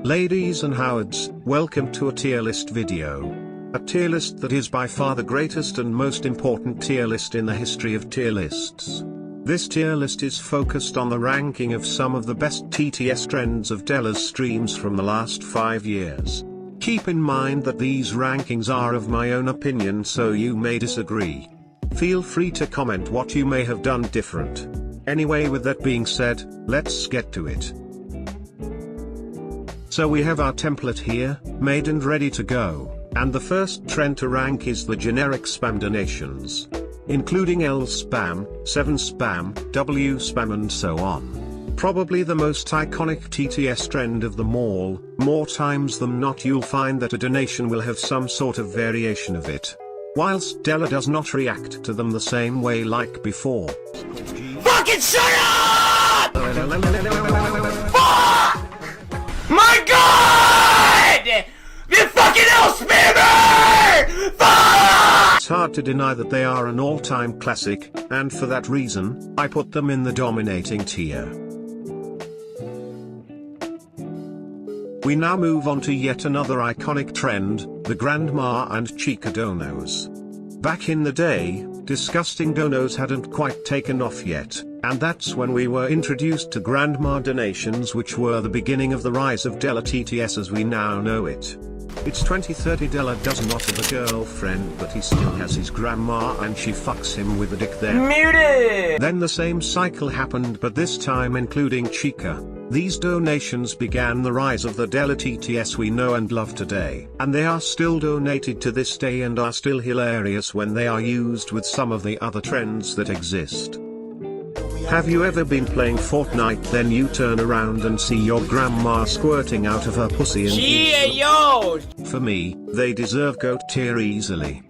Ladies and Howards, welcome to a tier list video. A tier list that is by far the greatest and most important tier list in the history of tier lists. This tier list is focused on the ranking of some of the best TTS trends of DELLOR's streams from the last 5 years. Keep in mind that these rankings are of my own opinion, so you may disagree. Feel free to comment what you may have done different. Anyway, with that being said, let's get to it. So we have our template here, made and ready to go, and the first trend to rank is the generic spam donations. Including L spam, 7 spam, W spam and so on. Probably the most iconic TTS trend of them all. More times than not you'll find that a donation will have some sort of variation of it. Whilst DELLOR does not react to them the same way like before. Fucking shut up! Fuck! My God! You fucking L spammer! Fuck! It's hard to deny that they are an all-time classic, and for that reason, I put them in the dominating tier. We now move on to yet another iconic trend, the Grandma and Chica donos. Back in the day, disgusting donos hadn't quite taken off yet, and that's when we were introduced to Grandma donations, which were the beginning of the rise of DELLOR TTS as we now know it. It's 2030, DELLOR does not have a girlfriend, but he still has his grandma and she fucks him with a dick there. Muted! Then the same cycle happened, but this time including Chica. These donations began the rise of the DELLOR TTS we know and love today. And they are still donated to this day and are still hilarious when they are used with some of the other trends that exist. Have you ever been playing Fortnite, then you turn around and see your grandma squirting out of her pussy and yo! For me, they deserve GOAT tier easily.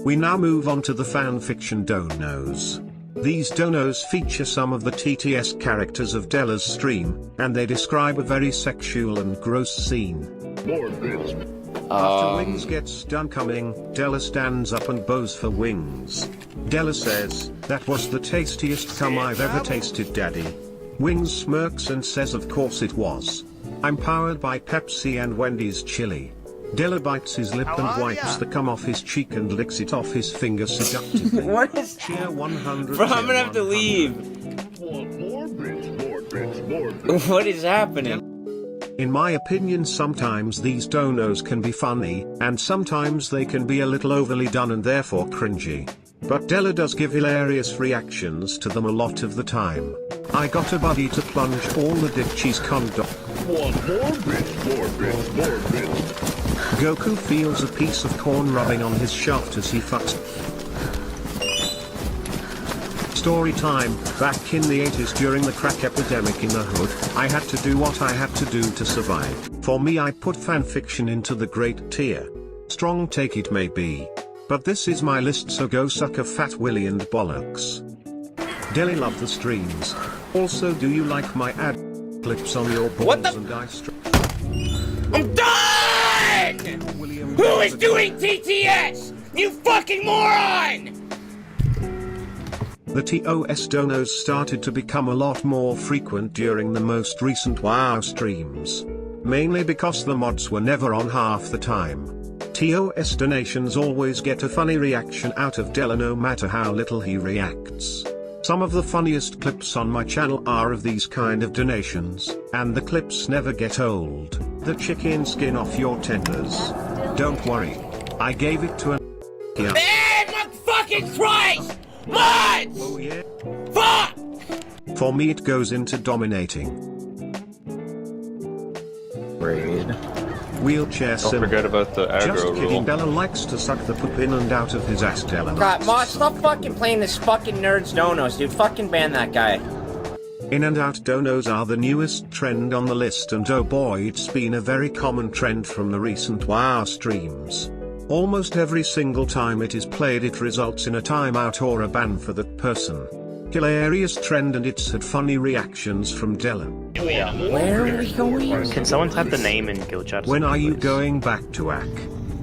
We now move on to the fanfiction donos. These donos feature some of the TTS characters of DELLOR's stream, and they describe a very sexual and gross scene. After Wings gets done coming, DELLOR stands up and bows for Wings. DELLOR says, "That was the tastiest cum I've ever tasted, Daddy." Wings smirks and says, "Of course it was. I'm powered by Pepsi and Wendy's chili." DELLOR bites his lip and wipes the cum off his cheek and licks it off his finger seductively. What is Cheer 100. Bro, I'm gonna have to leave. What is happening? In my opinion, sometimes these donos can be funny, and sometimes they can be a little overly done and therefore cringy. But DELLOR does give hilarious reactions to them a lot of the time. I got a buddy to plunge all the ditchies condom. Goku feels a piece of corn rubbing on his shaft as he fucks. Story time. Back in the 80s during the crack epidemic in the hood, I had to do what I had to do to survive. For me, I put fanfiction into the great tier. Strong take it may be. But this is my list, so go suck a fat willy and bollocks. DELLOR love the streams. Also, do you like my ad clips on your balls and ice? I'm done! Who is doing TTS? You fucking moron! The TOS donos started to become a lot more frequent during the most recent WoW streams. Mainly because the mods were never on half the time. TOS donations always get a funny reaction out of DELLOR no matter how little he reacts. Some of the funniest clips on my channel are of these kind of donations, and the clips never get old. The chicken skin off your tenders. Don't worry. I gave it to a Man, my fucking Christ! Mods! Oh yeah? Fuck! For me it goes into dominating. Raid. Wheelchair Don't symbol. forget about the aggro Just kidding, rule. DELLOR likes to suck the poop in and out of his ass, DELLOR. God, Mods, stop fucking playing this fucking Nerds Donos, dude. Fucking ban that guy. In and out donos are the newest trend on the list, and oh boy, it's been a very common trend from the recent WoW streams. Almost every single time it is played it results in a timeout or a ban for that person. Hilarious trend, and it's had funny reactions from DELLOR. Where are we going? Can someone type the name in guild chat? When are you going back to AC?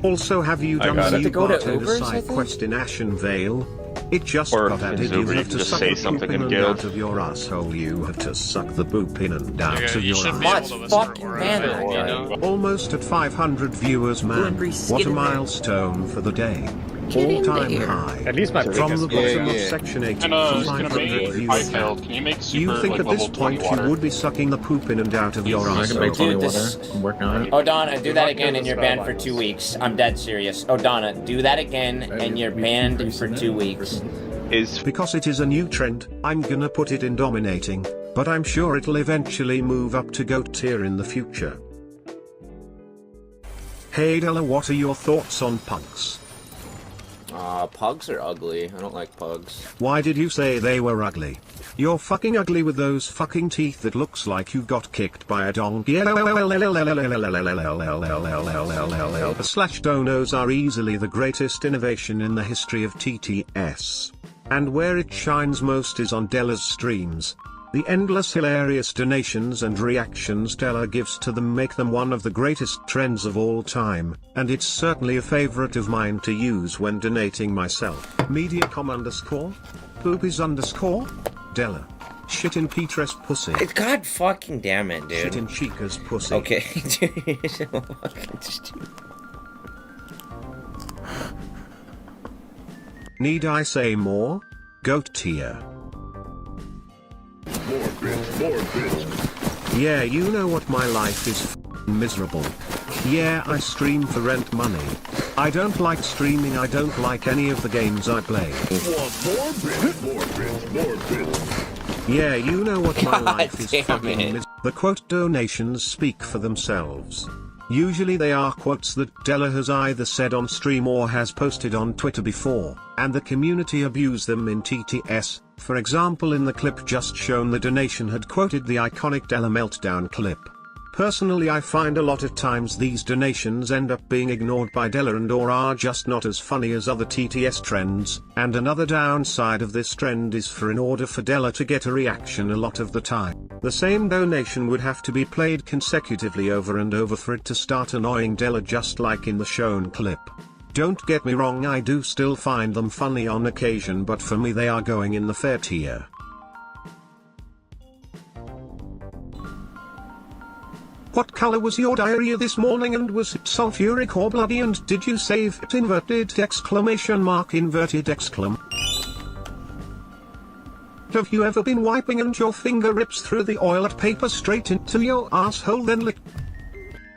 Also, have you done got it. the To go to bartender Ubers, I side think? quest in Ashen Vale? It just Or got added. Zuber, You you have can to just suck say the something poop in in and guild. out of your asshole. You have to suck the poop in and out Okay, of you your should be asshole. able to listen Fucking or man, whatever, you know? Almost at 500 viewers, man. What a milestone for the day. All-time high. At least my From the biggest bottom of section 8 And to it's gonna 500 be viewers. high-failed. Can you make super, You think like, at this level 20 point water? you would be sucking the poop in and out of your I can asshole? make Dude, holy this- water. I'm working on it. O'Donna, do that again kill and the you're banned for spellbinders. 2 weeks. I'm dead serious. O'Donna, do that again and you're banned for 2 weeks. Is Because it is a new trend, I'm gonna put it in dominating, but I'm sure it'll eventually move up to GOAT tier in the future. Hey Della, what are your thoughts on pugs? Pugs are ugly. I don't like pugs. Why did you say they were ugly? You're fucking ugly with those fucking teeth that looks like you got kicked by a donkey. Slash donos are easily the greatest innovation in the history of TTS. And where it shines most is on Della's streams. The endless hilarious donations and reactions Della gives to them make them one of the greatest trends of all time, and it's certainly a favorite of mine to use when donating myself. Mediacom _ poopies _ Della. Shit in Petrus pussy. God fucking damn it, dude. Shit in Chica's pussy. Okay, dude, you're so fucking stupid. Need I say more? GOAT tier. Yeah, you know what, my life is f***ing miserable. Yeah, I stream for rent money. I don't like streaming, I don't like any of the games I play. Yeah, you know what, my life is damn fucking it. miserable. The quote donations speak for themselves. Usually they are quotes that Della has either said on stream or has posted on Twitter before, and the community abuse them in TTS. For example, in the clip just shown, the donation had quoted the iconic Della meltdown clip. Personally, I find a lot of times these donations end up being ignored by Della and or are just not as funny as other TTS trends, and another downside of this trend is for in order for Della to get a reaction a lot of the time, the same donation would have to be played consecutively over and over for it to start annoying Della, just like in the shown clip. Don't get me wrong, I do still find them funny on occasion, but for me they are going in the fair tier. What color was your diarrhea this morning, and was it sulfuric or bloody, and did you save it? Inverted exclamation mark, inverted exclam. Have you ever been wiping and your finger rips through the oiled paper straight into your asshole then lick?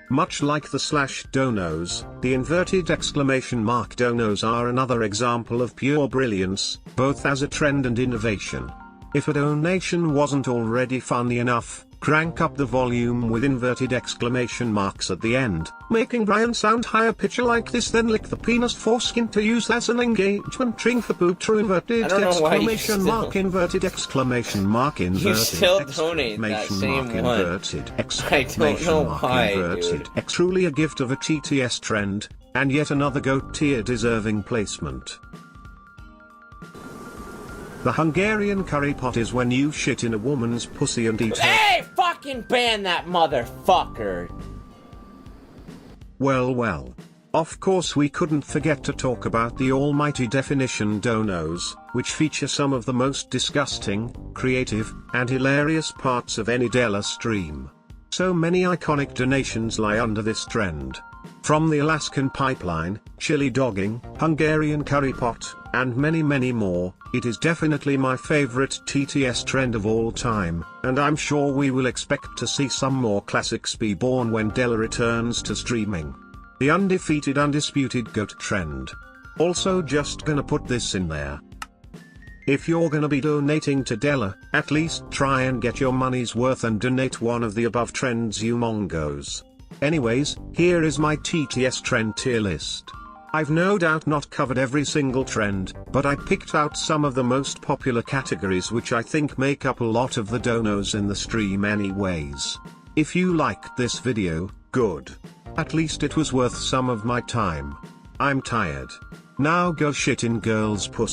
Much like the slash donos, the inverted exclamation mark donos are another example of pure brilliance, both as a trend and innovation. If a donation wasn't already funny enough, crank up the volume with inverted exclamation marks at the end, making Brian sound higher pitcher like this, then lick the penis foreskin to use as an engagement drink for poop. True inverted I don't know why you exclamation mark, inverted exclamation mark, inverted still donate that exclamation same mark, one. inverted I exclamation don't know mark, why, inverted dude. truly a gift of a TTS trend, and yet another GOAT tier deserving placement. The Hungarian curry pot is when you shit in a woman's pussy and eat her. Hey, fucking ban that motherfucker! Well. Of course we couldn't forget to talk about the almighty definition donos, which feature some of the most disgusting, creative, and hilarious parts of any Della stream. So many iconic donations lie under this trend. From the Alaskan pipeline, chili dogging, Hungarian curry pot, and many more, it is definitely my favorite TTS trend of all time, and I'm sure we will expect to see some more classics be born when Della returns to streaming. The undefeated, undisputed GOAT trend. Also, just gonna put this in there. If you're gonna be donating to Della, at least try and get your money's worth and donate one of the above trends, you mongos. Anyways, here is my TTS trend tier list. I've no doubt not covered every single trend, but I picked out some of the most popular categories which I think make up a lot of the donos in the stream anyways. If you liked this video, good. At least it was worth some of my time. I'm tired. Now go shit in girls' pussy.